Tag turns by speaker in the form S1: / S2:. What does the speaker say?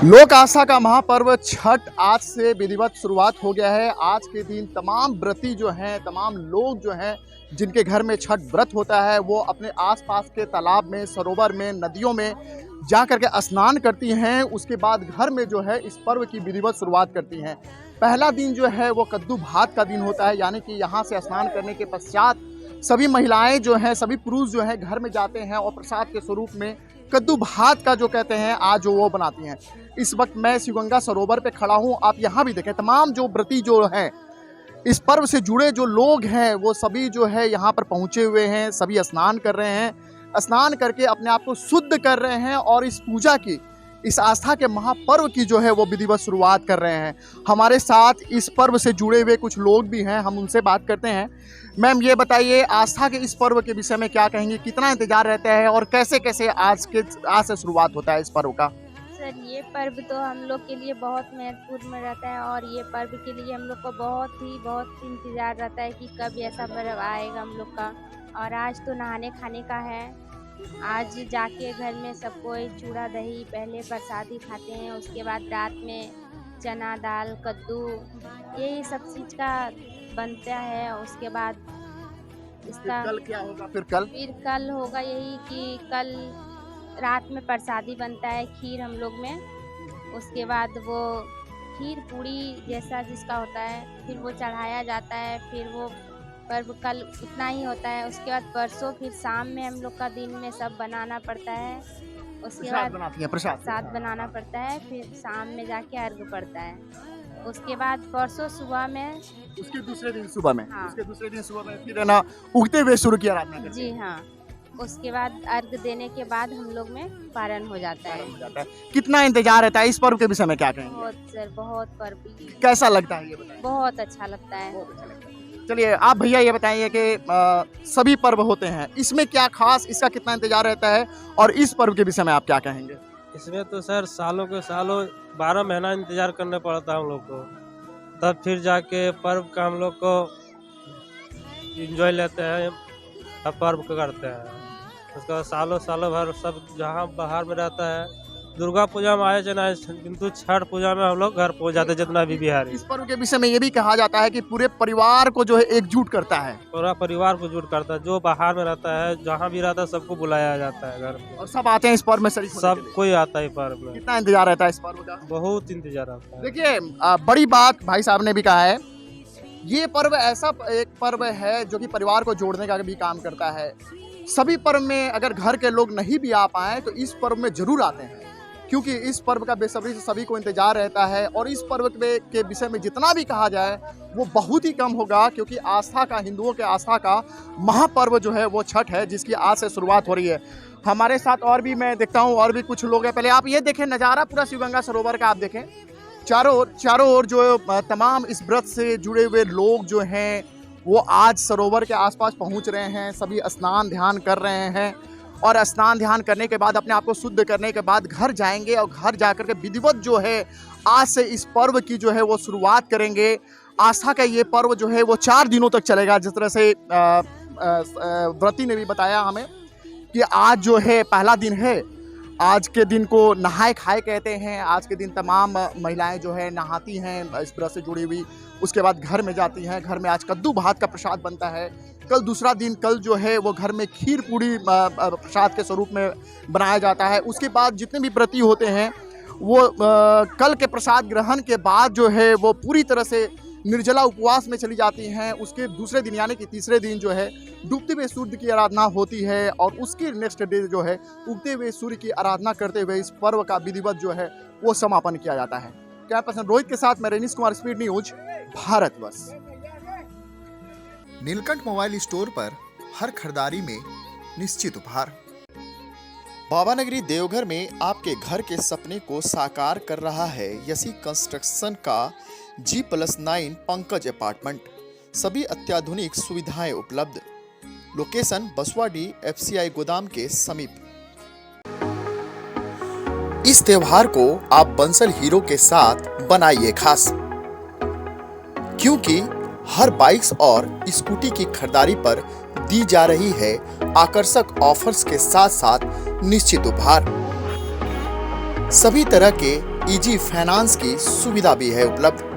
S1: लोक आस्था का महापर्व छठ आज से विधिवत शुरुआत हो गया है। आज के दिन तमाम व्रती जो हैं, तमाम लोग जो हैं जिनके घर में छठ व्रत होता है, वो अपने आसपास के तालाब में, सरोवर में, नदियों में जा कर के स्नान करती हैं। उसके बाद घर में जो है इस पर्व की विधिवत शुरुआत करती हैं। पहला दिन जो है वो कद्दू भात का दिन होता है, यानी कि यहाँ से स्नान करने के पश्चात सभी महिलाएं जो हैं, सभी पुरुष जो हैं घर में जाते हैं और प्रसाद के स्वरूप में कद्दू भात का जो कहते हैं आज वो बनाती हैं। इस वक्त मैं शिवगंगा सरोवर पे खड़ा हूँ। आप यहाँ भी देखें, तमाम जो व्रती जो हैं, इस पर्व से जुड़े जो लोग हैं, वो सभी जो है यहाँ पर पहुँचे हुए हैं। सभी स्नान कर रहे हैं, स्नान करके अपने आप को शुद्ध कर रहे हैं और इस पूजा की, इस आस्था के महापर्व की जो है वो विधिवत शुरुआत कर रहे हैं। हमारे साथ इस पर्व से जुड़े हुए कुछ लोग भी हैं, हम उनसे बात करते हैं। मैम, ये बताइए, आस्था के इस पर्व के विषय में क्या कहेंगे? कितना इंतजार रहता है और कैसे कैसे आज से शुरुआत होता है इस पर्व का?
S2: सर, ये पर्व तो हम लोग के लिए बहुत महत्वपूर्ण रहता है और ये पर्व के लिए हम लोग को बहुत इंतज़ार रहता है कि कब ऐसा पर्व आएगा हम लोग का। और आज तो नहाने खाने का है। आज जाके घर में सब कोई चूड़ा दही पहले प्रसादी खाते हैं, उसके बाद रात में चना दाल कद्दू यही सब चीज़ का बनता है। उसके बाद इसका
S1: कल क्या होगा? फिर
S2: कल होगा यही कि कल रात में प्रसादी बनता है, खीर हम लोग में। उसके बाद वो खीर पूड़ी जैसा जिसका होता है, फिर वो चढ़ाया जाता है। फिर वो पर्व कल उतना ही होता है। उसके बाद परसों फिर शाम में हम लोग का दिन में सब बनाना पड़ता है। उसके बाद प्रसाद बनाना पड़ता है, फिर शाम में जाके अर्घ पड़ता है। उसके बाद परसों सुबह में,
S1: उसके दूसरे दिन सुबह में,
S2: हाँ,
S1: उसके दूसरे दिन सुबह में फिर है ना उगते हुए सूर्य की आराधना करते हैं।
S2: जी हाँ। उसके बाद अर्घ देने के बाद हम लोग में पारण हो जाता है।
S1: कितना इंतजार रहता है इस पर्व के विषय में क्या कहेंगे?
S2: बहुत सर, बहुत पर्व
S1: कैसा लगता है ये बताइए?
S2: बहुत अच्छा लगता है।
S1: बहुत अच्छा लगता है। चलिए आप भैया ये बताइए कि सभी पर्व होते हैं, इसमें क्या खास, इसका कितना इंतजार रहता है और इस पर्व के विषय में आप क्या कहेंगे?
S3: इसमें तो सर सालों के सालों 12 महीना इंतजार करना पड़ता है हम लोग को, तब फिर जाके पर्व का हम लोग को एंजॉय लेते हैं, तब पर्व को करते हैं। उसके बाद सालों भर सब जहाँ बाहर में रहता है, दुर्गा पूजा में आए जना, किंतु छठ पूजा में हम लोग घर पहुँच जाते हैं जितना भी बिहारी।
S1: इस पर्व के विषय में ये भी कहा जाता है कि पूरे परिवार को जो है एकजुट करता है,
S3: पूरा परिवार को जुट करता है। जो बाहर में रहता है, जहाँ भी रहता है, सबको बुलाया जाता है घर में
S1: और सब आते हैं इस पर्व में शरीक होने के
S3: सब
S1: लिए।
S3: कोई आता है पर्व में।
S1: कितना इंतजार रहता है इस पर्व का?
S3: बहुत इंतजार आता है।
S1: देखिए, बड़ी बात भाई साहब ने भी कहा है, ये पर्व ऐसा एक पर्व है जो कि परिवार को जोड़ने का भी काम करता है। सभी पर्व में अगर घर के लोग नहीं भी आ पाए तो इस पर्व में जरूर आते हैं, क्योंकि इस पर्व का बेसब्री से सभी को इंतजार रहता है। और इस पर्व के विषय में जितना भी कहा जाए वो बहुत ही कम होगा, क्योंकि आस्था का, हिंदुओं के आस्था का महापर्व जो है वो छठ है, जिसकी आज से शुरुआत हो रही है। हमारे साथ और भी मैं देखता हूँ, और भी कुछ लोग हैं। पहले आप ये देखें नज़ारा पूरा शिवगंगा सरोवर का, आप देखें चारों ओर जो तमाम इस व्रत से जुड़े हुए लोग जो हैं वो आज सरोवर के आसपास पहुंच रहे हैं। सभी स्नान ध्यान कर रहे हैं और स्नान ध्यान करने के बाद अपने आप को शुद्ध करने के बाद घर जाएंगे और घर जाकर के विधिवत जो है आज से इस पर्व की जो है वो शुरुआत करेंगे। आस्था का ये पर्व जो है वो 4 दिनों तक चलेगा। जिस तरह से व्रती ने भी बताया हमें कि आज जो है पहला दिन है। आज के दिन को नहाए खाए कहते हैं। आज के दिन तमाम महिलाएं जो है नहाती हैं इस व्रत से जुड़ी हुई, उसके बाद घर में जाती हैं। घर में आज कद्दू भात का प्रसाद बनता है। कल दूसरा दिन, कल जो है वो घर में खीर पूड़ी प्रसाद के स्वरूप में बनाया जाता है। उसके बाद जितने भी व्रती होते हैं वो कल के प्रसाद ग्रहण के बाद जो है वो पूरी तरह से निर्जला उपवास में चली जाती हैं। उसके दूसरे दिन यानी कि तीसरे दिन जो है डूबते हुए सूर्य की आराधना होती है और उसके नेक्स्ट डे जो है उगते हुए सूर्य की आराधना करते हुए इस पर्व का विधिवत जो है वो समापन किया जाता है। कैमरा पर्सन रोहित के साथ मैं Renis Kumar, speed news, Bharatvarsh.
S4: Neelkanth mobile store पर हर खरीदारी में निश्चित उपहार। बाबा नगरी देवघर में आपके घर के सपने को साकार कर रहा है यसी कंस्ट्रक्शन का G+9 पंकज अपार्टमेंट। सभी अत्याधुनिक सुविधाएं उपलब्ध। लोकेशन बसवाडी FCI गोदाम के समीप। इस त्योहार को आप बंसल हीरो के साथ बनाइए खास, क्योंकि हर बाइक्स और स्कूटी की खरीदारी पर दी जा रही है आकर्षक ऑफर्स के साथ साथ निश्चित उपहार। सभी तरह के इजी फाइनेंस की सुविधा भी है उपलब्ध।